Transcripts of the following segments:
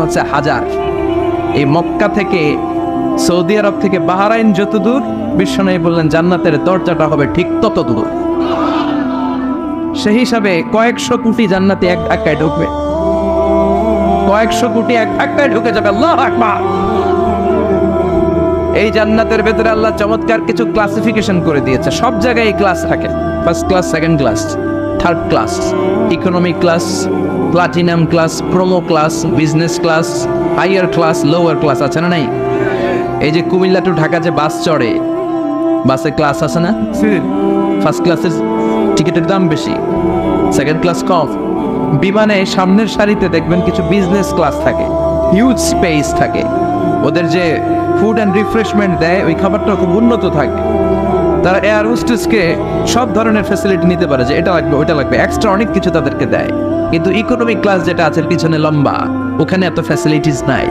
হচ্ছে হাজার। এই মক্কা থেকে সৌদি আরব থেকে বাহরাইন যত দূর, বিশ্বনবী বললেন জান্নাতের দরজাটা হবে ঠিক তত দূর। সেই হিসাবে কয়েকশো কোটি জান্নাতে এক ধাক্কায় ঢুকবে, কয়েকশো কোটি এক ধাক্কায় ঢুকে যাবে। আল্লাহু আকবার। এই জান্নাতের ভেতরে আল্লাহ চমৎকার কিছু ক্লাসিফিকেশন করে দিয়েছে। সব জায়গায় এই ক্লাস থাকে, first class, second class, third class, economy class, platinum class, promo class, business class, higher class, lower class, আছে না নাই? এই যে কুমিল্লা টু ঢাকা যে বাস চড়ে, বাসে ক্লাস আছে না? ফার্স্ট ক্লাসের টিকিটের দাম বেশি, সেকেন্ড ক্লাস কম। বিমানে সামনের সারিতে দেখবেন কিছু বিজনেস ক্লাস থাকে, হিউজ স্পেস থাকে, ওদের যে ফুড অ্যান্ড রিফ্রেশমেন্ট দেয় ওই খাবারটা খুব উন্নত থাকে। তারা এয়ার হোস্টেসকে সব ধরনের ফ্যাসিলিটি নিতে পারে, যে এটা লাগবে ওইটা লাগবে, এক্সট্রা অনেক কিছু তাদেরকে দেয়। কিন্তু ইকোনমিক ক্লাস যেটা আছে পিছনে লম্বা, ওখানে এত ফ্যাসিলিটিস নাই।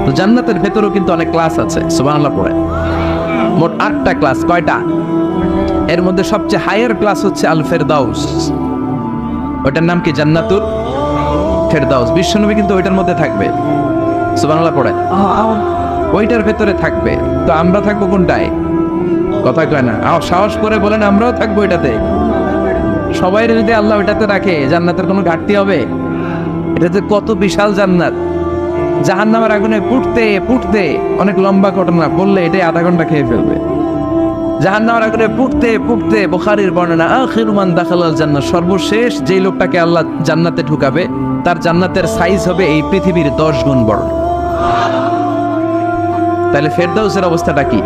তো জান্নাতের ভেতরেও কিন্তু অনেক ক্লাস আছে, সুবহানাল্লাহ পড়ে। মোট 8টা ক্লাস। কয়টা? এর মধ্যে সবচেয়ে হায়ার ক্লাস হচ্ছে আল ফেরদাউস। ওটার নাম কি? জান্নাতুল ফেরদাউস। বিশ্বনবী কিন্তু ওইটার মধ্যে থাকবে, সুবহানাল্লাহ পড়ে, ওইটার ভেতরে থাকবে। তো আমরা থাকবো কোনটায়? কথা কয় না, সাহস করে বলেন আমরাও থাকবো এটাতে। সবাই যদি আল্লাহ ওইটাতে রাখে, জান্নাতের কোনো ঘাটতি হবে? এটা যে কত বিশাল জান্নাত! জাহান্নামের আগুনে পুড়তে পুড়তে, অনেক লম্বা ঘটনা বললে এটাই আধা ঘন্টা খেয়ে ফেলবে। জাহান্নামের আগুনে পুড়তে পুড়তে, বুখারীর বর্ণনা, আখিরু মান দাখালাল জান্নাত, সর্বশেষ যেই লোকটাকে আল্লাহ জান্নাতে ঢুকাবে তার জান্নাতের সাইজ হবে এই পৃথিবীর 10 গুণ বড়। তাহলে ফেরদাউসের অবস্থাটা কি?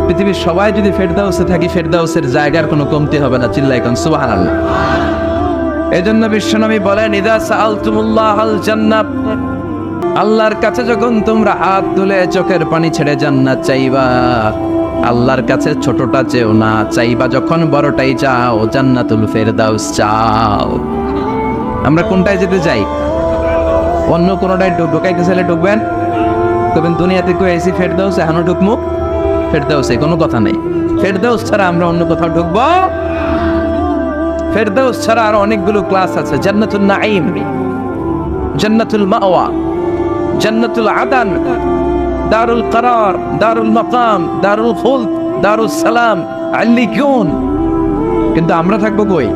পৃথিবীর সবাই যদি ফেরদাউসে থাকি, ফেরদাউসের জায়গার কোনো কমতি হবে না। চিল্লায় কোন সুবহানাল্লাহ। এজন্য বিশ্বনবী বলেন, ইযা সাআলতুমুল্লাহাল জান্নাত, আল্লাহর কাছে যখন তোমরা হাত তুলে চোখের পানি ছেড়ে জান্নাত চাইবা, আল্লাহর কাছে ছোটটা চেও না, চাইবা যখন বড়টাই চাও, জান্নাতুল ফেরদাউস চাও। আমরা কোনটায় যেতে চাই? অন্য কোনটায় ঢুকাইতে চাইলে ঢুকবেন, তবে দুনিয়াতে কই আইছি ফেরদাউস, এখনো ঢুকমু ফেরদাউসে, কোনো কথা নেই। ফেরদাউস ছাড়া আমরা অন্য কোথাও ঢুকবো? ফেরদাউস ছাড়া আরো অনেকগুলো ক্লাস আছে। জান্নাতুল নাঈম, জান্নাতুল মাওয়া, জান্নাতুল আদান, দারুল করার, দারুল মাকাম, দারুল খুলদ, দারুস সালাম, আল্লিকুন। কিন্তু আমরা থাকবো কই?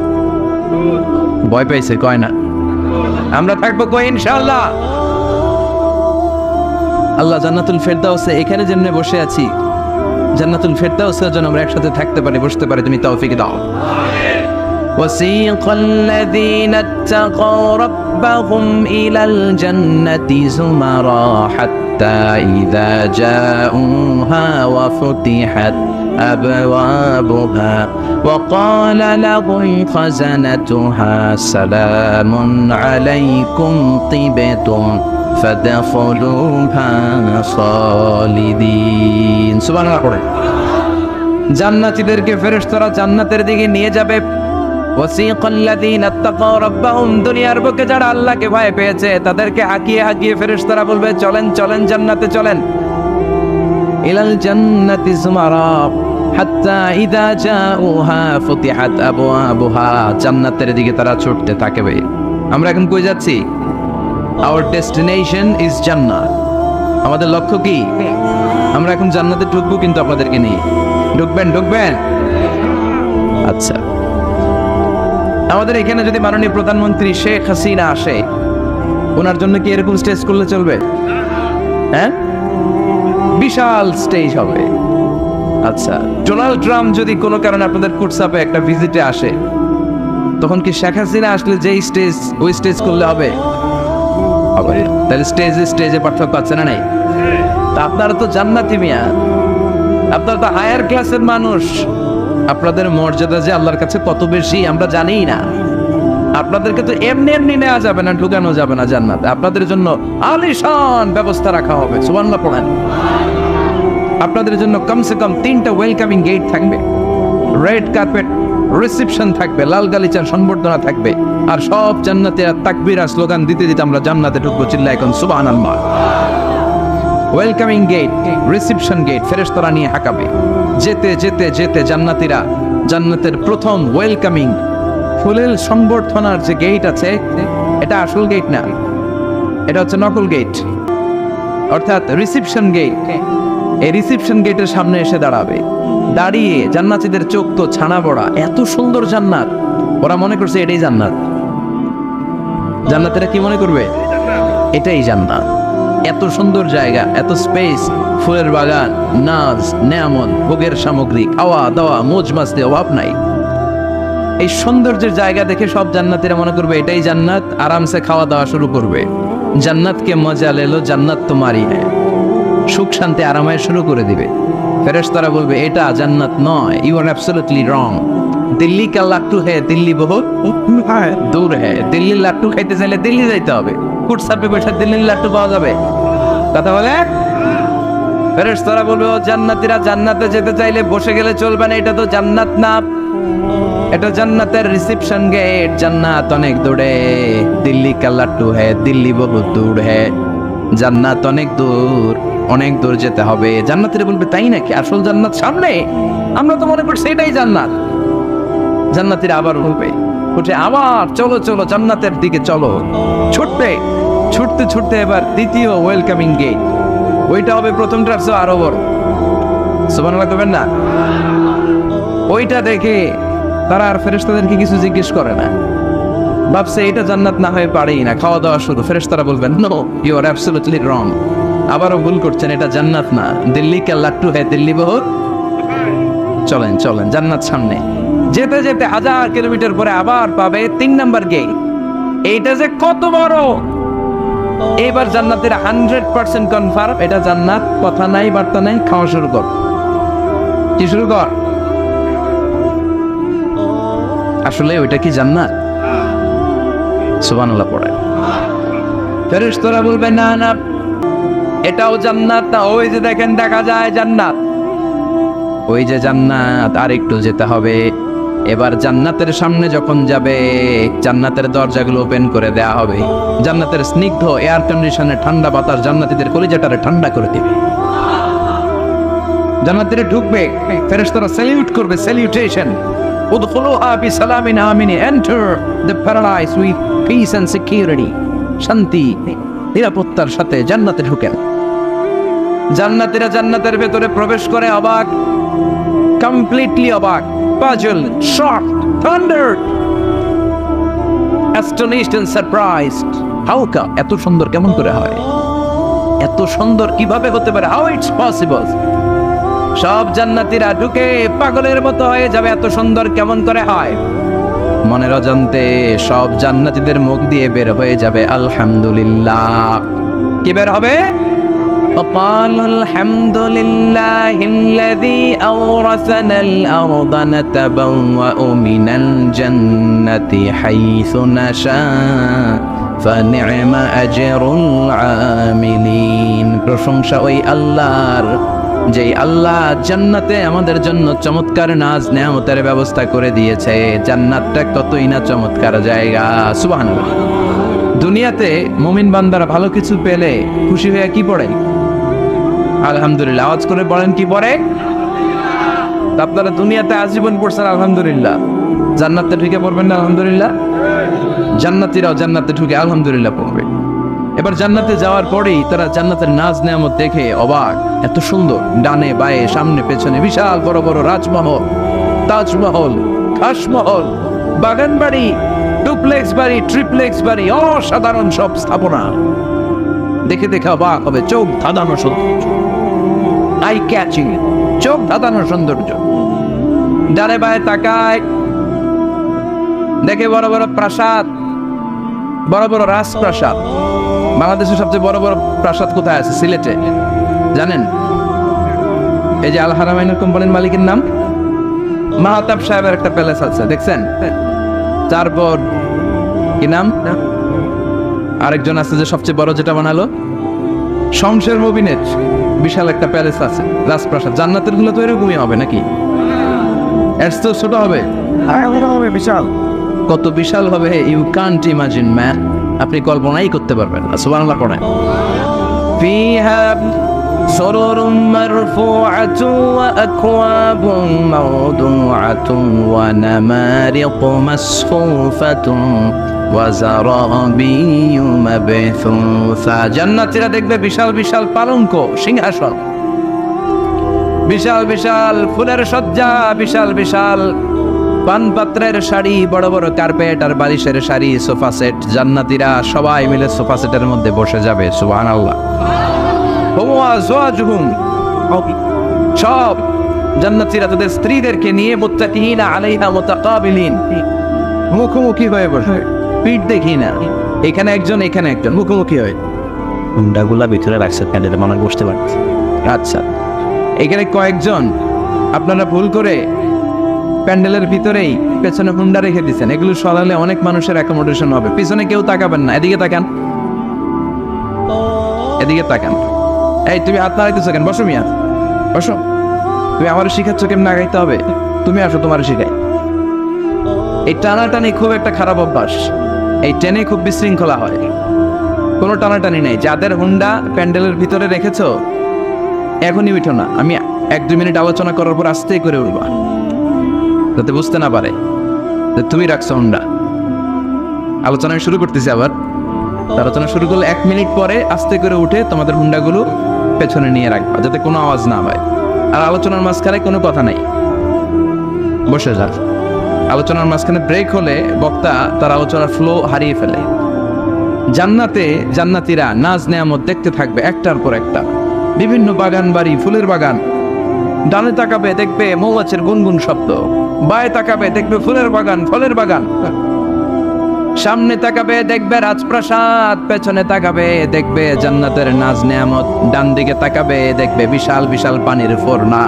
ভয় পাইছে কয় না? আমরা থাকবো কই ইনশাআল্লাহ? আল্লাহ জান্নাতুল ফেরদাউসে এখানে যেমনে বসে আছি, জান্নাতুল ফেরদাউসে যেন আমরা একসাথে থাকতে পারি, বসতে পারি। তুমি তৌফিক দাও। وسيق الذين اتقوا ربهم إلى الجنة زمرا حتى إذا جاءوها وفتحت أبوابها وقال لهم خزنتها سلام عليكم طبتم فادخلوها خالدين। সুবহানাল্লাহ। জান্নাতীদেরকে ফেরেশতারা জান্নাতের দিকে নিয়ে যাবে। ওয়াসিকাল্লাযীনা ইত্তাকাউ রাব্বাহুম, দুনিয়ার বুকে যারা আল্লাহকে ভয় পেয়েছে তাদেরকে হাঁকিয়ে হাঁকিয়ে ফেরেশতারা বলবে, চলেন চলেন জান্নাতে চলেন। ইলাল জান্নাতি যুমারা হাত্তা ইযা জাউহা ফুতিহাত আবওয়াবুহা, জান্নাতের দিকে তারা ছুটতে থাকবে। আমরা এখন কই যাচ্ছি? আওয়ার ডেস্টিনেশন ইজ জান্নাত। আমাদের লক্ষ্য কি? আমরা এখন জান্নাতে ঢুকবো, কিন্তু আপনাদেরকে নিয়ে ঢুকবেন? ঢুকবেন? আচ্ছা, আমাদের এখানে যদি মাননীয় প্রধানমন্ত্রী শেখ হাসিনা আসে, ওনার জন্য কি এরকম স্টেজ করলে চলবে? হ্যাঁ, বিশাল স্টেজ হবে। আচ্ছা, ডোনাল্ড ট্রাম্প যদি কোনো কারণে আপনাদের কুটসাপে একটা ভিজিটে আসে, তখন কি শেখ হাসিনা আসলে যেই স্টেজ, ওই স্টেজ করলে হবে? হবে। তাহলে স্টেজে পার্থক্য আছে না নাই? তা আপনারা তো জান্নাতি মিয়া, আপনারা তো হায়ার ক্লাসের মানুষ। আপনাদের মর্যাদা যে আল্লাহর কাছে কত বেশি আমরা জানি না। আপনাদেরকে তো এমনি এমনি নেওয়া যাবে না, ঢুকানো যাবে না জান্নাতে। আপনাদের জন্য আলিশান ব্যবস্থা রাখা হবে। সুবহানাল্লাহ পড়েন। আপনাদের জন্য কমসে কম 3টা ওয়েলকামিং গেট থাকবে, রেড কার্পেট রিসেপশন থাকবে, লাল গালিচার সংবর্ধনা থাকবে, আর সব জান্নাতীরা তাকবীর আর স্লোগান দিতে দিতে আমরা জান্নাতে ঢুকবো। চিল্লায় এখন সুবহানাল্লাহ। ওয়েলকামিং গেট, রিসেপশন গেট ফেরেশতারা নিয়ে হাঁকাবে। যেতে যেতে যেতে জান্নাতীরা জান্নাতের প্রথম ওয়েলকামিং ফুলেল সংবর্ধনার যে গেট আছে, এটা আসল গেট না, এটা হচ্ছে নকল গেট, অর্থাৎ রিসিপশন গেট। এই রিসিপশন গেটের সামনে এসে দাঁড়াবে, দাঁড়িয়ে জান্নাতীদের চোখ তো ছানা বড়া, এত সুন্দর জান্নাত, ওরা মনে করছে এটাই জান্নাত। জান্নাতীরা কি মনে করবে? এটাই জান্নাত। এত সুন্দর জায়গা, এত স্পেস, ফুলের বাগান, নাজ নেয়ামত, ভোগের সামগ্রী, খাওয়া দাওয়া, মোজ মাস্তি, অভাব নাই। এই সৌন্দর্যের জায়গা দেখে সব জান্নাতীরা মনে করবে এটাই জান্নাত, আরামসে খাওয়া দাওয়া শুরু করবে। জান্নাতকে মজা লেলো, জান্নাত তোমারই হ্যাঁ, সুখ শান্তি আরামায় শুরু করে দিবে। ফেরেশতারা বলবে এটা জান্নাত নয়, you are absolutely wrong. Delhi কা লাট্টু হ্যাঁ, দিল্লি বহুত দূর হ্যাঁ। দিল্লির লাট্টু খাইতে চাইলে দিল্লি যাইতে হবে, ফুটসাপে বসে দিল্লির লাট্টু পাওয়া যাবে। কথা বলে ফেরেশতারা বলবে ও জান্নাতীরা, জান্নাতে যেতে চাইলে বসে গেলে চলবে না, এটা তো জান্নাত না, এটা জান্নাতের রিসেপশন গেট। জান্নাত অনেক দূরে, দিল্লি কা লাট্টু হ্যাঁ, দিল্লি বহুত দূর হ্যাঁ। জান্নাত অনেক দূর, অনেক দূর যেতে হবে। জান্নাতীরা বলবে তাই নাকি, আসল জান্নাত সামনে? আমরা তো মনে করছি এটাই জান্নাত। জান্নাতীরা আবার বলবে, উঠে আবার চলো চলো জান্নাতের দিকে চলো। ছুটতে ছুটতে ছুটতে এবার দ্বিতীয় ওয়েলকামিং গেট, ওইটা হবে প্রথমটার চেয়ে আরো বড়। সুবহানাল্লাহ করবেন না? ওইটা দেখে তারা আর ফেরেশতাদেরকে কিছু জিজ্ঞেস করে না, ভাবছে এটা জান্নাত না হয়ে পারেই না, খাওয়া দাওয়া শুরু। ফেরেশতারা বলবেন no, you are absolutely wrong, আবারও ভুল করছেন, এটা জান্নাত না, দিল্লি কা লাট্টু হ্যাঁ, দিল্লি বহুত। চলেন চলেন, জান্নাত সামনে। যেতে যেতে 1000 কিলোমিটার পরে আবার পাবে 3 নাম্বার গেট। এইটা যে কত বড়! এবার জান্নাতের 100% কনফার্ম এটা জান্নাত, কথা নাই বার্তা নাই, খাওয়া শুরু কর। কি শুরু কর? আসলে ওইটা কি জান্নাত? সুবহানাল্লাহ পড়ে। ফেরেশতারা বলবে না না, এটাও জান্নাত না, ওই যে দেখেন দেখা যায় জান্নাত, ওই যে জান্নাত, আর একটু যেতে হবে। এবার জান্নাতের সামনে যখন যাবে, জান্নাতের দরজাগুলো ওপেন করে দেয়া হবে। জান্নাতের স্নিগ্ধ এয়ার কন্ডিশনে ঠান্ডা বাতাস জান্নাতীদের কলিজাটারে ঠান্ডা করে দেবে। জান্নাতীরা ঢুকবে, ফেরেশতারা স্যালিউট করবে, স্যালিউটেশন। উদখুলুহা বিসালামিন আমিন, enter the paradise with peace and security. শান্তি নিরাপত্তার সাথে জান্নাতে ঢুকেন। জান্নাতীরা জান্নাতের ভেতরে প্রবেশ করে অবাক, কমপ্লিটলি অবাক, puzzled, shocked, thundered, astonished and surprised. How come? এত সুন্দর কেমন করে হয়? এত সুন্দর কিভাবে হতে পারে? How it's possible? সব জান্নাতীরা ঢুকে পাগলের মতো হয়ে যাবে, এত সুন্দর কেমন করে হয়? মনের অজান্তে সব জান্নাতীদের মুখ দিয়ে বের হয়ে যাবে আলহামদুলিল্লাহ। কি বের হবে? وقالوا الحمد لله الذي أورثنا الأرض نتبوأ من الجنة حيث نشاء فنعم أجر العاملين। প্রশংসা ওই আল্লাহর, যে আল্লাহ জান্নাতে আমাদের জন্য চমৎকার নাজ নেয়ামতের ব্যবস্থা করে দিয়েছে। জান্নাতটা কতই না চমৎকার জায়গা। সুবহানাল্লাহ। দুনিয়াতে মুমিন বান্দারা ভালো কিছু পেলে খুশি হয়ে কি পড়ে? আলহামদুলিল্লাহ। আওয়াজ করে বলেন কি পড়ে? আপনারা দুনিয়াতে আজীবন পড়ছেন আলহামদুলিল্লাহ, জান্নাতে ঢুকে পড়বেন না আলহামদুলিল্লাহ? জান্নাতীরাও জান্নাতে ঢুকে আলহামদুলিল্লাহ পড়বে। এবার জান্নাতে যাওয়ার পরেই তারা জান্নাতের নাজ নেয়ামত দেখে অবাক, এত সুন্দর, ডানে বায়ে সামনে পেছনে বিশাল বড় বড় রাজমহল, তাজমহল, খাসমহল, বাগান বাড়ি, ডুপ্লেক্স বাড়ি, ট্রিপ্লেক্স বাড়ি, অসাধারণ সব স্থাপনা দেখে দেখে অবাক হবে। চোখ ধাঁধানো সৌন্দর্য, আই ক্যাচিং, চোখ ধাঁধানো সৌন্দর্য। ডানে বায়ে তাকায়, দেখে বড় বড় প্রাসাদ, বড় বড় রাজপ্রাসাদ। বাংলাদেশের সবচেয়ে বড় বড় প্রাসাদ কোথায় আছে? সিলেটে, জানেন? এই যে আল হারামাইনের কোম্পানির মালিকের নাম মাহতাব সাহেবের একটা প্যালেস আছে, দেখছেন? তারপর কি নাম আরেকজন আছে যে সবচেয়ে বড় যেটা বানালো, শমশের মুবিনের বিশাল একটা প্যালেস আছে, রাজপ্রাসাদ। জান্নাতের গুলো তো এরকমই হবে নাকি? এর তো ছোট হবে? বিশাল। কত বিশাল হবে ইউ কান্ট ইমাজিন ম্যান, আপনি কল্পনাই করতে পারবেন না। সুবহানাল্লাহ পড়েন। ফিহা সুরুরুম মারফুআতুন ওয়া আকওয়াবুম মাওদুআতুন ওয়া নামারিকু মাসফুফাতুন ওয়া যারাবিয়্যু মাবথুসা। জান্নাতীরা দেখবে বিশাল বিশাল পালঙ্ক, সিংহাসন, বিশাল বিশাল ফুলের সজ্জা, বিশাল বিশাল পানপাত্রের শাড়ি, বড় বড় কার্পেট আর বালিশের শাড়ি, সোফা সেট। জান্নাতীরা সবাই মিলে সোফা সেটের মধ্যে বসে যাবে। সুবহানাল্লাহ। সব জান্নাতীরা তাদের স্ত্রীদেরকে নিয়ে মুত্তাকিনা আলাইহা মুতাকাবিলিন, মুখোমুখি হয়ে বসে, পিঠ দেখি না, এখানে একজন এখানে একজন, মুখোমুখি হয়ে। হুন্ডাগুলা ভিতরে রাখছে প্যান্ডেলে, মনে হয় বসতে পারছে। আচ্ছা, এখানে কয়েকজন আপনারা ভুল করে প্যান্ডেলের ভিতরেই পেছনে হুন্ডা রেখে দিচ্ছেন। এগুলো সরালে অনেক মানুষের অ্যাকোমোডেশন হবে। পিছনে কেউ তাকাবেন না, এদিকে তাকান, এদিকে তাকান। এই তুমি হাত নাড়াইতেছো কেন? বসো মিয়া, বসো। তুমি আমার শিখাচ্ছ কেমন আগাইতে হবে? তুমি আসো, তোমার শিখাই। এই টানাটানি খুব একটা খারাপ অভ্যাস। এই টেনে খুব বিশৃঙ্খলা হয়। কোনো টানাটানি নেই। যাদের হুন্ডা প্যান্ডেলের ভিতরে রেখেছো এখনই উঠো না। আমি 1-2 মিনিট আলোচনা করার পর আস্তে করে উঠবা, যাতে বুঝতে না পারে যে তুমি রাখছো হুন্ডা। আলোচনা আমি শুরু করতেছি আবার। আলোচনা শুরু করলে 1 মিনিট পরে আস্তে করে উঠে তোমাদের হুন্ডাগুলো পেছনে নিয়ে রাখবা, যাতে কোনো আওয়াজ না হয়। আর আলোচনার মাঝখানে কোনো কথা নাই, বসে যা। আলোচনার মাঝখানে ব্রেক হলে বক্তা তার আলোচনার ফ্লো হারিয়ে ফেলে। জান্নাতে জান্নাতীরা নাজ নেয়ামত দেখতে থাকবে একটার পর একটা। বিভিন্ন বাগান বাড়ি, ফুলের বাগান। ডানে তাকাবে দেখবে মৌমাছির গুনগুন শব্দ, বায়ে তাকাবে দেখবে ফুলের বাগান, ফলের বাগান। সামনে তাকাবে দেখবে রাজপ্রাসাদ, পেছনে তাকাবে দেখবে জান্নাতের নাজ নেয়ামত, ডান দিকে তাকাবে দেখবে বিশাল বিশাল পানির ফোয়ারা,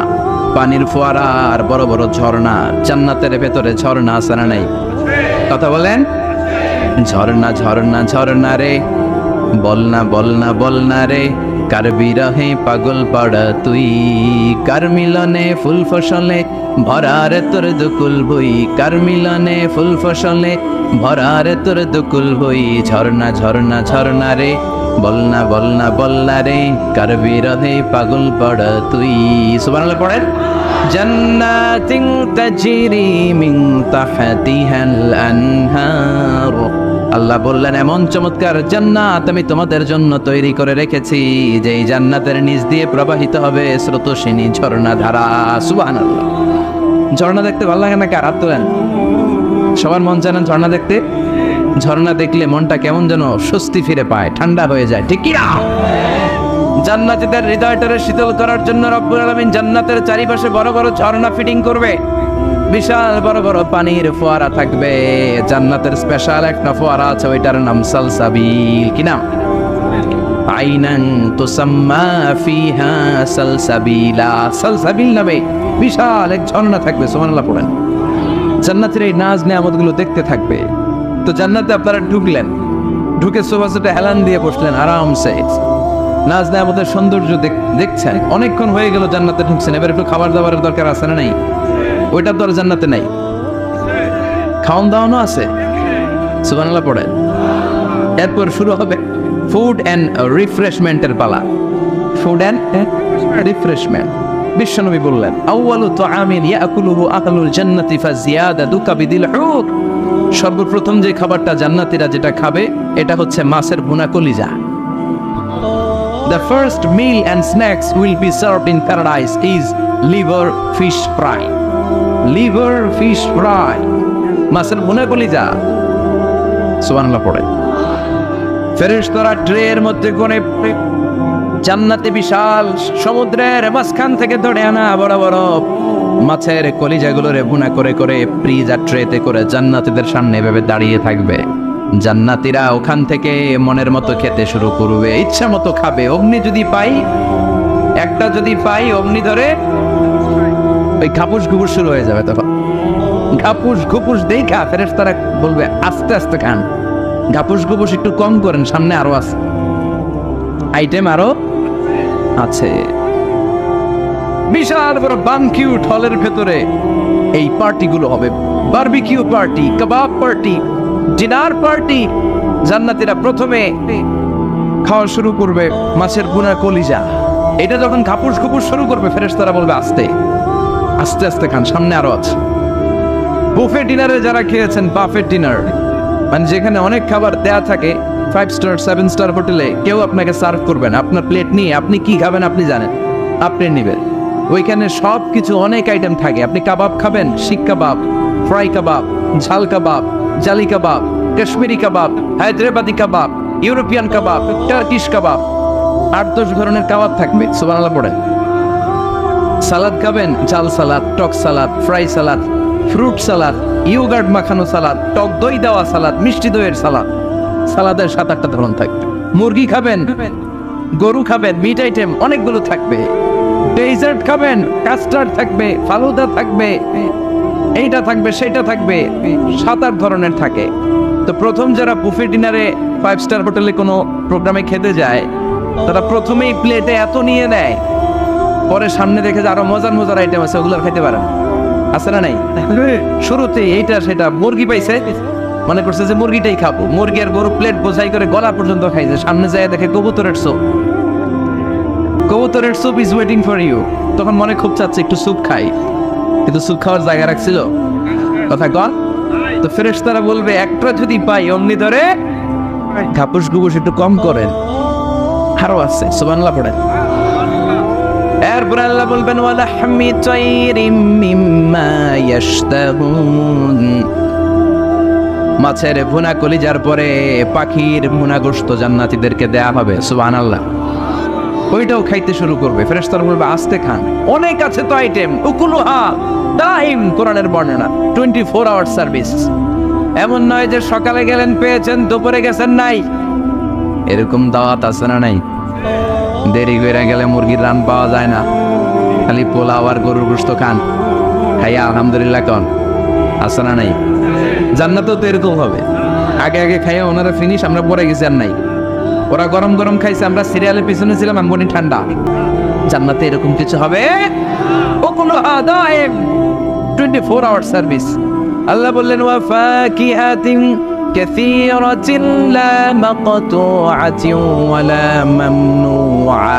পানির ফোয়ারা আর বড় বড় ঝর্ণা। জান্নাতের ভেতরে ঝর্ণা আছে না নাই? কথা বলেন। ঝর্ণা ঝর্ণা ঝর্ণা রে, বলনা বলনা বলনা রে, কার বিরহে পাগল পাড়া তুই, কার মিলনে ফুল ফসলে ভরার তোর দুকুল বই, কার মিলনে ফুল ফসলে ভরার তোর দুকুল বই। ঝর্ণা ঝর্ণা ঝর্ণা রে, বলনা বলনা বলনা রে, কার বিরহে পাগল পাড়া তুই। সুবহানাল্লাহ পড়েন। জান্নাতিন তাজরি মিন তাহতিহাল আনহার। আল্লাহ বললেন, এমন চমৎকার জান্নাত আমি তোমাদের জন্য তৈরি করে রেখেছি, যে এই জান্নাতের নিচ দিয়ে প্রবাহিত হবে স্রোতস্বিনী ঝর্ণা ধারা। সুবহানাল্লাহ। ঝর্ণা দেখতে ভালো লাগে না? কার হাত তোলেন। সবার মন চায় না ঝর্ণা দেখতে? ঝর্ণা দেখলে মনটা কেমন যেন স্বস্তি ফিরে পায়, ঠান্ডা হয়ে যায়, ঠিক কি না? জান্নাতীদের হৃদয়টারে শীতল করার জন্য রব্বুল আলামিন জান্নাতের চারিপাশে বড় বড় ঝর্ণা ফিটিং করবে। বিশাল বড় বড় পানির ফোয়ারা থাকবে। জান্নাতের স্পেশাল একটা ফোয়ারা আছে, ওইটার নাম সালসাবিল। কি নাম? আইনান তুসাম্মা ফিহা সালসাবিলা। সালসাবিল নামে বিশাল এক ঝর্ণা থাকবে। সুবহানাল্লাহ পড়েন। জান্নাতের এই নাজ নেয়ামতগুলো দেখতে থাকবে। তো জান্নাতে আপনারা ঢুকলেন, ঢুকে সোফা সেটে হেলান দিয়ে বসলেন আরামসে। নাজ নেয়ামতের সৌন্দর্য দেখছেন। অনেকক্ষণ হয়ে গেল জান্নাতে ঢুকছেন, এবার একটু খাবার দাবারের দরকার আছে না নাই? ওইটা তো আর জান্নাতে নাই। খাওয়ান দাওয়ানো আছে। সুবহানাল্লাহ পড়েন। এরপর শুরু হবে ফুড অ্যান্ড রিফ্রেশমেন্টের পালা। Food and refreshment. বিশ্বনবী বললেন, আউয়ালু তুআমিন ইয়াকুলুহু আহলুল জান্নাতি ফাজিয়াদাতু কাবিদিল হুর। সর্বপ্রথম যে খাবারটা জান্নাতীরা যেটা খাবে এটা হচ্ছে মাছের ভুনা কলিজা। The first meal and snacks will be served in paradise is liver fish fry. Liver fish fry. মাছের ভুনা কলিজা। সুবহানাল্লাহ পড়ে। ফেরেশতারা ট্রের মধ্যে করে জান্নাতে বিশাল সমুদ্রের মাঝখান থেকে ধরে আনা বড় বড় মাছের কলিজাগুলোরে ভুনা করে করে ফ্রিজার ট্রেতে করে জান্নাতীদের সামনে এভাবে দাঁড়িয়ে থাকবে। জান্নাতীরা ওখান থেকে মনের মতো খেতে শুরু করবে, ইচ্ছা মতো খাবে। অমনি যদি পাই, একটা যদি পাই, অমনি ধরে ওই ঘাপুস ঘুপুস শুরু হয়ে যাবে। তখন ঘাপুস ঘুপুস দেখা ফেরেশতারা বলবে, আস্তে আস্তে খান, ঘাপুস ঘুপুস একটু কম করেন, সামনে আরো আছে আইটেম, আরো আছে। বিশাল বড় বানকিউট হলের ভেতরে এই পার্টিগুলো হবে। বারবিকিউ পার্টি, কাবাব পার্টি, ডিনার পার্টি। জান্নাতীরা প্রথমে খাওয়া শুরু করবে মাছের ভুনা কলিজা। এটা যখন খাপুস খুপুস শুরু করবে, ফেরেশতারা বলবে আস্তে আস্তে আস্তে খান, সামনে আরো আছে। বুফে ডিনারে যারা খেয়েছেন, বাফেট ডিনার মানে যেখানে অনেক খাবার দেয়া থাকে, 5 স্টার 7 স্টার হোটেলে কেউ আপনাকে সার্ভ করবেন, আপনার প্লেট নিয়ে আপনি কি খাবেন আপনি জানেন, আপনি নেবেন। ওইখানে সব কিছু অনেক আইটেম থাকে। আপনি কাবাব খাবেন, শিক কাবাব, ফ্রাই কাবাব, ঝাল কাবাব, জালি কাবাব, কাশ্মীরি কাবাব, হায়দ্রাবাদি কাবাব, ইউরোপিয়ান কাবাব, টার্কিশ কাবাব, 8-10 ধরনের কাবাব থাকবে। সুবহানাল্লাহ পড়ে। সালাদ খাবেন, জাল সালাদ, টক salad, fry salad, fruit salad, yogurt মাখানো সালাদ, টক দই দেওয়া সালাদ, মিষ্টি দইয়ের সালাদ। সালাদের 7-8টা ধরন থাকবে। মুরগি খাবেন, গরু খাবেন, মিট আইটেম অনেকগুলো থাকবে। ডেজার্ট খাবেন, কাস্টার্ড থাকবে, ফালুদা থাকবে, এইটা থাকবে সেটা থাকবে, 7-8 ধরনের থাকে। তো প্রথম যারা বুফে ডিনারে 5 স্টার হোটেলে কোনো প্রোগ্রামে খেতে যায়, তারা প্রথমেই প্লেটে এত নিয়ে নেয়, পরে সামনে দেখে যে আরো মজার মজার আইটেম আছে, ওগুলো আর খাইতে পারে না। আছে না নাই? শুরুতে এইটা সেটা মুরগি পাইছে, মনে করছে যে মুরগিটাই খাবো, মুরগি আর গরু প্লেট বোঝাই করে গলা পর্যন্ত খাইছে, সামনে যায় দেখে কবুতরের স্যুপ, কবুতরের soup is waiting for you. তখন মনে খুব চাচ্ছে একটু স্যুপ খাই, কিন্তু স্যুপ খাওয়ার জায়গা রাখছিল কথা কন। তো ফেরেশতারা বলবে একটা যদি পাই অমনি ধরে ঘাপুস গুপুস একটু কম করেন, আরো আছে। সুবহানাল্লাহ পড়েন। এরপর আল্লাহ বলবেন ওয়ালাহমি তাইরিম মিম্মা ইয়াশতাহুন, মাছের ভুনা কলিজার পরে পাখির ভুনা গোশত জান্নাতীদেরকে দেয়া হবে। সুবহানাল্লাহ। ওইটাও খাইতে শুরু করবে, ফেরেশতারা বলবে আস্তে খান, অনেক আছে তো আইটেম। উকুলুহা দাইম, কোরআনের বর্ণনা 24 আওয়ার সার্ভিস। এমন নয় যে সকালে গেলেন পেয়েছেন, দুপুরে গেছেন নাই, এরকম দাওয়াত আছে না নাই? দেরি করে গেলে মুরগির রান পাওয়া যায় না, খালি পোলাও আর গরুর গোশত খান, খাইয়া আলহামদুলিল্লাহ কন, আছে না নাই? জান্নাতেও তো এরকম হবে, আগে আগে খাইয়া ওনারা ফিনিশ, আমরা পরে গেছি আর নাই। ওরা গরম গরম খাইছে, আমরা সিরিয়ালের পিছনে ছিলাম, আমগনি ঠান্ডা। জান্নাতে এরকম কিছু হবে, উকুলুহা দাইম 24 আওয়ার সার্ভিস। আল্লাহ বললেন ওয়া ফাকিহাতিন কাসীরাতিন লা মাকতুআতিন ওয়া লা মামনুআ,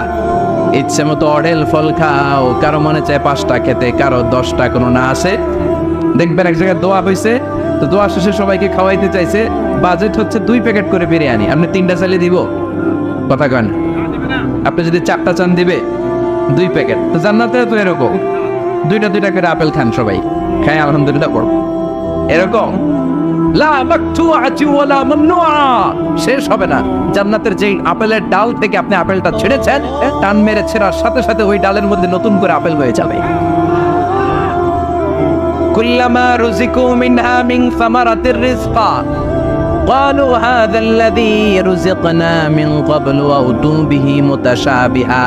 ইচ্ছে মতো অঢেল ফল খাও, কারো মনে চায় 5টা খেতে, কারো 10টা, কোনো না আছে। দেখবেন এক জায়গায় দোয়া হয়েছে, তো দোয়া শেষে সবাইকে খাওয়াইতে চাইছে, বাজেট হচ্ছে 2 প্যাকেট করে বিরিয়ানি, আপনি 3টা চাইলে দিব? কথা কন। আপনি যদি 4টা চান দিবে 2 প্যাকেট। তো জান্নাতে তো এরকম 2টা করে আপেল খান সবাই, খায় আলহামদুলিল্লাহ পড়ো। এরকম লা মাকতুআতি ওয়ালা মামনুআ, শেষ হবে না। জান্নাতের যেই আপেলের ডাল থেকে আপনি আপেলটা ছেড়েছেন, টান মেরে ছেড়ার সাথে সাথে ওই ডালের মধ্যে নতুন করে আপেল হয়ে যাবে। কুল্লামা রুজিকু মিনহা মিন সামারাতির রিজকা ক্বালু হাযা আল্লাযী রুজিকনা মিন ক্বাবলু ওয়া উতু বিহি মুতাশাবিহা,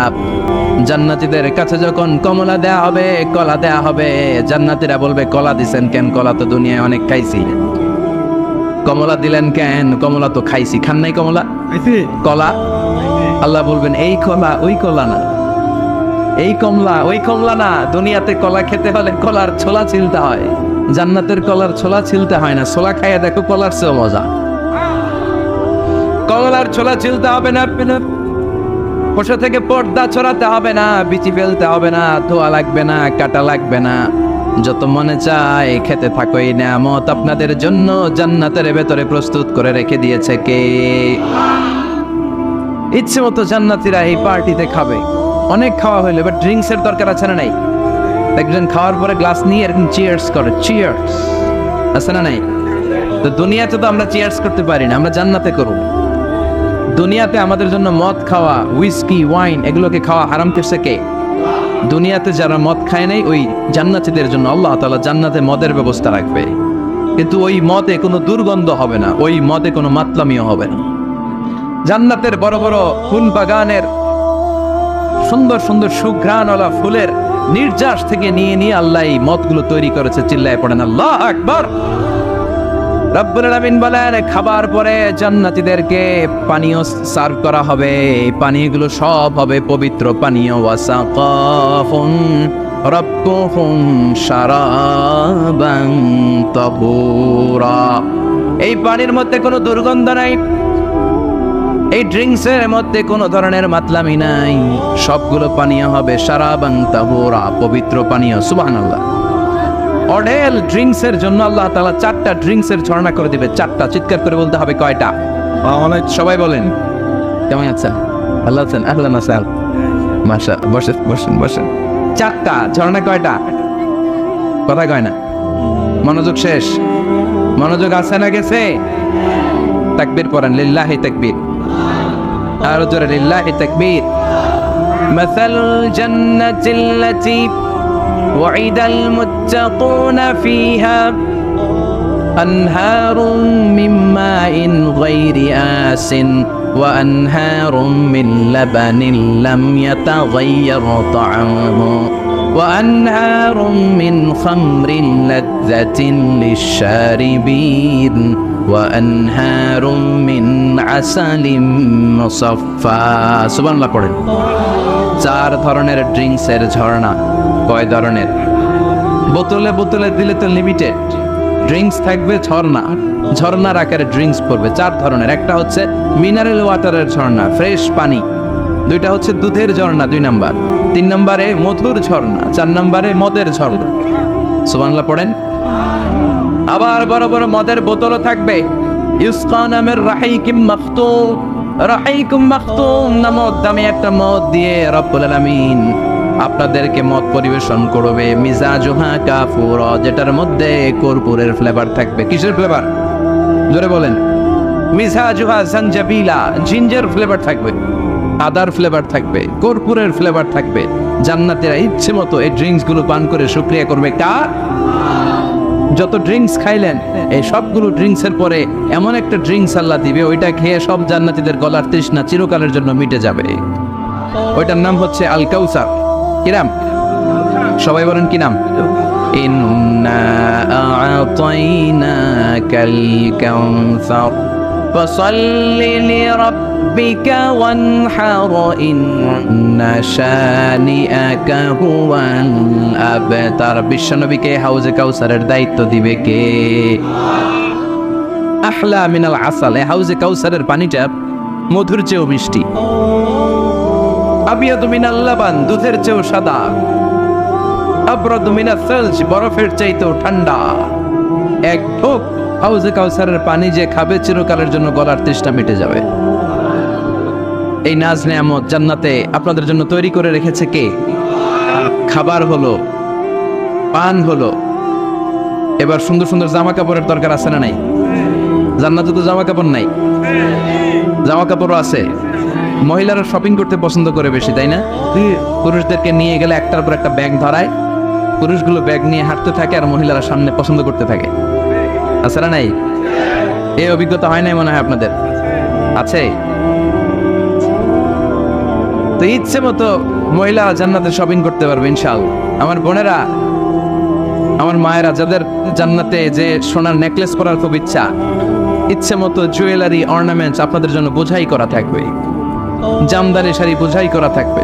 জান্নাতীদের কাছে যখন কমলা দেয়া হবে, কলা দেয়া হবে, জান্নাতীরা বলবে কলা দিছেন কেন? কলা তো দুনিয়ায় অনেক খাইছি। কমলা দিলেন কেন? কমলা তো খাইছি। খান নাই কমলা? কলা? আল্লাহ বলবেন এই কলা ওই কলা না, এই কমলা ওই কমলা না। দুনিয়াতে কলা খেতে হলে কলার ছোলা ছিলতে হয়, জান্নাতের কলার ছোলা ছিলতে হয় না। ছোলা খাইয়া দেখো, কলার চেয়েও মজা। কমলার ছোলা ছিলতে হবে না, বসে থেকে পর্দা ছড়াতে হবে না, বিচি ফেলতে হবে না, ধোয়া লাগবে না, কাটা লাগবে না, যত মনে চায় খেতে থাকো। এই নিয়ামত আপনাদের জন্য জান্নাতের ভেতরে প্রস্তুত করে রেখে দিয়েছে কে? ইচ্ছে মতো জান্নাতীরা এই পার্টিতে খাবে। অনেক খাওয়া হইলো, এবার ড্রিঙ্কস এর দরকার আছে না নাই? একজন খাওয়ার পরে গ্লাস নিয়ে এরকম চিয়ার্স করে, চিয়ার্স আছে না নাই? তো দুনিয়াতে তো আমরা চিয়ার্স করতে পারি না, আমরা জান্নাতে করব। দুনিয়াতে আমাদের জন্য মদ খাওয়া, হুইস্কি, ওয়াইন এগুলোকে খাওয়া হারাম করছে কে? দুনিয়াতে যারা মদ খায় নাই, ওই জান্নাতীদের জন্য আল্লাহ তাআলা জান্নাতে মদের ব্যবস্থা রাখবে, কিন্তু ওই মদে কোনো দুর্গন্ধ হবে না, ওই মদে কোনো মাতলামিও হবে না। জান্নাতের বড় বড় ফুল বাগানের সুন্দর সুন্দর সুঘ্রাণওয়ালা ফুলের নির্যাস থেকে নিয়ে নিয়ে আল্লাহ এই মদগুলো তৈরি করেছে। চিল্লায় পড়েন আল্লাহু আকবার। রব্বুল আলামিন বলেন, খাবার পরে জান্নাতীদেরকে পানীয় সার্ভ করা হবে, এই পানীয়গুলো সব হবে পবিত্র পানীয়। ওয়াসাকাহুম রাব্বুহুম শারাবান তাহুরা, এই পানির মধ্যে কোনো দুর্গন্ধ নাই, এই ড্রিঙ্কসের মধ্যে কোনো ধরনের মাতলামি নাই, সবগুলো পানীয় হবে শারাবান তাহুরা, পবিত্র পানীয়। সুবহানাল্লাহ। অঢেল ড্রিঙ্কসের জন্য আল্লাহ তাআলা 4টা ড্রিঙ্কসের ঝর্ণা করে দিবে। 4টা, চিৎকার করে বলতে হবে কয়টা? সবাই বলেন। কেমন আছেন? ভালো আছেন? আহলান ওয়াসাহলান। মাশা, বসেন বসেন বসেন। 4টা ঝর্ণা, কয়টা? কথা কয় না। মনোযোগ শেষ। মনোযোগ আছে না গেছে? তাকবীর পড়েন, লিল্লাহি তাকবীর। আর জোরে লিল্লাহি তাকবীর। মাসালুল জান্নাতিল্লাতী ওয়াইদাল মুত্তাকুনা ফিহা আনহারুম মিন মাইন গায়রি আসিন ওয়া আনহারুম মিন লাবানিন লাম ইয়াতাগায়্যার তা'আমুহু وأنهار من خمر لذة للشاربين وأنهار من عسل مصفى সুবহান আল্লাহ পড়েন। 4 ধরনের ড্রিঙ্কসের ঝর্ণা। কয় ধরনের? বোতলে বোতলে দিলে তো লিমিটেড। ড্রিঙ্কস থাকবে ঝর্ণা, ঝর্ণার আকারে ড্রিঙ্কস পড়বে 4 ধরনের। একটা হচ্ছে মিনারেল ওয়াটারের ঝর্ণা, ফ্রেশ পানি। 2টা হচ্ছে দুধের ঝর্ণা, 2 নাম্বার। 3 নম্বরে মধুর ঝর্ণা, 4 নম্বরে মদের ঝর্ণা। সুবহানাল্লাহ পড়েন। আবার বড় বড় মদের বোতলও থাকবে। ইউসকা নামের রাহিকুম মাখতুম, রাহিকুম মাখতুম নামক দামি একটা মদ দিয়ে রব্বুল আলামিন আপনাদেরকে মদ পরিবেশন করবে। মিজাজুহা কাফুর, যেটার মধ্যে কর্পূরের ফ্লেভার থাকবে। কিসের ফ্লেভার? জোরে বলেন। মিজাজুহা জানজাবিলা, জিঞ্জার ফ্লেভার থাকবে, আদার ফ্লেভার থাকবে, কর্পূরের ফ্লেভার থাকবে। জান্নাতীরা ইচ্ছে মতো এই ড্রিঙ্কস গুলো পান করে শুকরিয়া করবে কার? যত ড্রিঙ্কস খাইলেন এই সবগুলো ড্রিঙ্কস এর পরে এমন একটা ড্রিঙ্কস আল্লাহ দিবে, ওইটা খেয়ে সব জান্নাতীদের গলার তৃষ্ণা চিরকালের জন্য মিটে যাবে। ওইটার নাম হচ্ছে আল কাউসার। কি নাম? সবাই বলেন কি নাম? ইন্না আ'তাইনাকাল কাউসার ফাসাল্লি লিরাব্বিকা ওয়ানহার ইন্না শানিআকা হুয়াল আবতার। বিশ্বনবীকে হাউজে কাউসারের দায়িত্ব দিবে কে? আহলা মিনাল আসাল। এই হাউজে কাউসারের পানিটা মধুর চেয়েও মিষ্টি। আবিয়াদু মিনাল লাবান, দুধের চেয়েও সাদা। আবরাদু মিনাস সালজ, বরফের চাইতেও ঠান্ডা। এক ঢোক হাউজে কাউসারের পানি যে খাবে চিরকালের জন্য গলার তৃষ্ণা মিটে যাবে। এই নাজ নেয়ামত জান্নাতে আপনাদের জন্য তৈরি করে রেখেছে কে? খাবার হলো, পান হলো। এবার সুন্দর সুন্দর জামা কাপড়ের দরকার আছে না নাই? জান্নাতে তো জামা কাপড় নাই, জামা কাপড়ও আছে। মহিলারা শপিং করতে পছন্দ করে বেশি, তাই না? পুরুষদেরকে নিয়ে গেলে একটার পর একটা ব্যাগ ধরায়, পুরুষগুলো ব্যাগ নিয়ে হাঁটতে থাকে আর মহিলারা সামনে পছন্দ করতে থাকে। আছে না নাই? এই অভিজ্ঞতা হয় নাই মনে হয় আপনাদের? আছে? তো ইচ্ছে মতো মহিলা জান্নাতে শপিং করতে পারবে ইনশাআল্লাহ। আমার বোনেরা, আমার মায়েরা, যাদের জান্নাতে যে সোনার নেকলেস পরার খুব ইচ্ছা, ইচ্ছে মতো জুয়েলারি অর্নামেন্টস আপনাদের জন্য বোঝাই করা থাকবে। জামদানি শাড়ি বোঝাই করা থাকবে।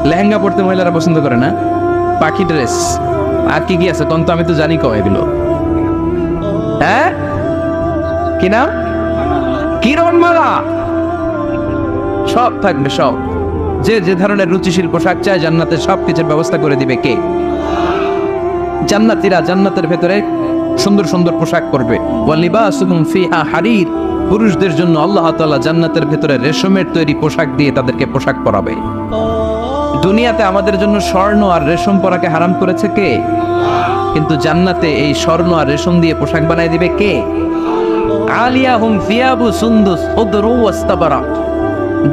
লেহেঙ্গা পড়তে মহিলারা পছন্দ করে না? পাখি ড্রেস আর কি কি আছে কোন তো? আমি তো জানি কয় এগুলো। হ্যাঁ, কি নাম? কিরণমালা। সব থাকবে, সব। যে যে ধরনের রুচিশীল পোশাক চায় জান্নাতে সব কিছুর ব্যবস্থা করে দিবে কে? জান্নাতীরা জান্নাতের ভেতরে সুন্দর সুন্দর পোশাক পরবে। ওয়ালিবাসুহুম ফিহা হারির, পুরুষদের জন্য আল্লাহ তাআলা জান্নাতের ভেতরে রেশমের তৈরি পোশাক দিয়ে তাদেরকে পোশাক পরাবে। দুনিয়াতে আমাদের জন্য স্বর্ণ আর রেশম পরাকে হারাম করেছে কে? কিন্তু জান্নাতে এই স্বর্ণ আর রেশম দিয়ে পোশাক বানায় দিবে কে? আলিয়াহুম থিয়াবু সুন্দুস খুদরু ওয়াস্তাবারাক।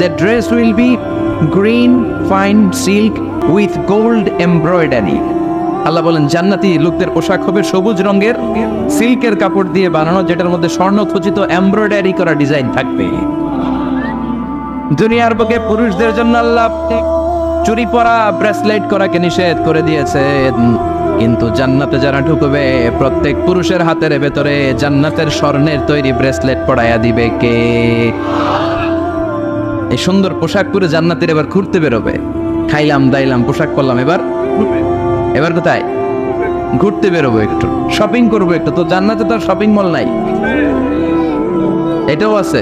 The dress will be green fine silk with gold embroidery. আল্লাহ বলেন জান্নাতি লোকদের পোশাক হবে সবুজ রঙের সিল্কের কাপড় দিয়ে বানানো, যেটার মধ্যে স্বর্ণ খচিত এমব্রয়ডারি করা ডিজাইন থাকবে। দুনিয়ার বুকে পুরুষদের জন্য আল্লাহ চুরি পরা, ব্রেসলেট করাকে নিষেধ করে দিয়েছেন, কিন্তু জান্নাতে যারা ঢুকবে প্রত্যেক পুরুষের হাতের ভেতরে জান্নাতের স্বর্ণের তৈরি ব্রেসলেট পরাইয়া দিবে কে? এই সুন্দর পোশাক পরে জান্নাতের এবার ঘুরতে বেরোবে। খাইলাম দাইলাম পোশাক পরলাম, এবার কোথায়? ঘুরতে বেরোবো, একটু শপিং করবো একটু। তো জান্নাতে তো আর শপিং মল নাই, এটাও আছে।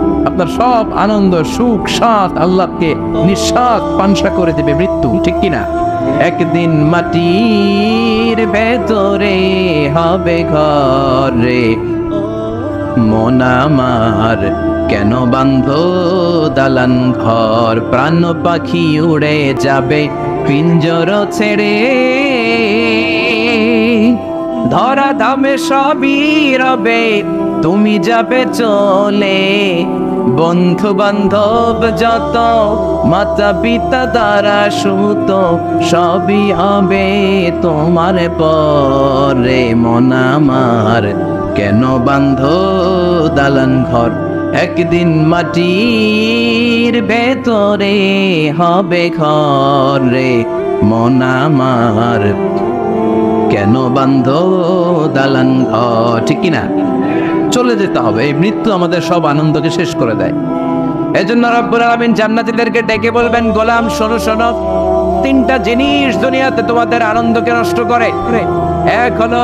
আপনার সব আনন্দ সুখ স্বাদ আল্লাহকে নিঃশ্বাস পানসা করে দেবে মৃত্যু, ঠিক কিনা? একদিন মাটির ভেতরে হবে ঘরে, মন আমার কেন বান্ধ দালান ঘর, প্রাণ পাখি উড়ে যাবে পিঞ্জর ছেড়ে, ধরা ধামে সবই রবে তুমি যাবে চলে, বন্ধু বান্ধব যত মাতা পিতা দ্বারা সুত সবই হবে তোমার পরে, মন আমার কেন বান্ধ দালান ঘর, একদিন মাটির ভেতরে হবে ঘরে, মন আমার কেন বান্ধ দালান ঘর, ঠিক কিনা? চলে যেতে হবে, এই মৃত্যু আমাদের সব আনন্দকে শেষ করে দেয়। এজন্য রব্বুল আলামিন জান্নাতীদেরকে ডেকে বলবেন, গোলাম শোনো শোনো, তিনটা জিনিস দুনিয়াতে তোমাদের আনন্দকে নষ্ট করে। এক হলো